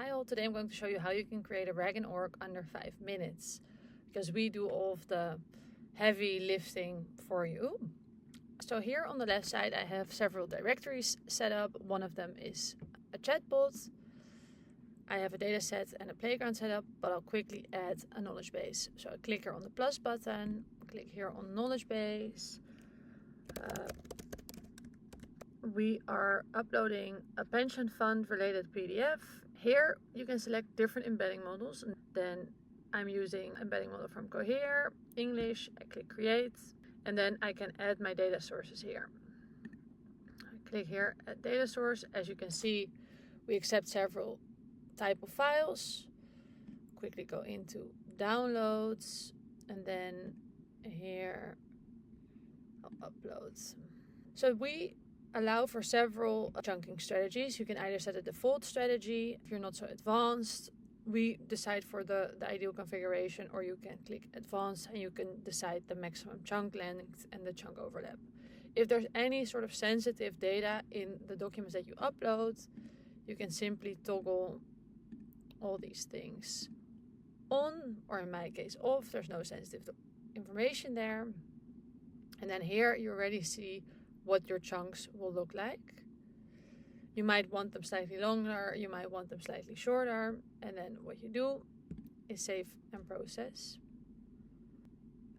Hi all, today I'm going to show you how you can create a rag in Orq under 5 minutes, because we do all of the heavy lifting for you. So here on the left side I have several directories set up. One of them is a chatbot. I have a data set and a playground set up, but I'll quickly add a knowledge base. So I click here on the plus button, click here on knowledge base. We are uploading a pension fund related PDF. Here you can select different embedding models, and then I'm using embedding model from Cohere, English. I click create, and then I can add my data sources here. I click here at data source. As you can see, we accept several type of files. Quickly go into downloads, and then here I'll upload. So we allow for several chunking strategies. You can either set a default strategy if you're not so advanced. We decide for the ideal configuration, or you can click advanced and you can decide the maximum chunk length and the chunk overlap. If there's any sort of sensitive data in the documents that you upload, you can simply toggle all these things on, or in my case off. There's no sensitive information there. And then here you already see what your chunks will look like. You might want them slightly longer, you might want them slightly shorter, and then what you do is save and process.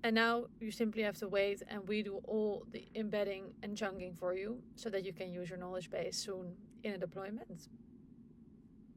And now you simply have to wait, and we do all the embedding and chunking for you so that you can use your knowledge base soon in a deployment.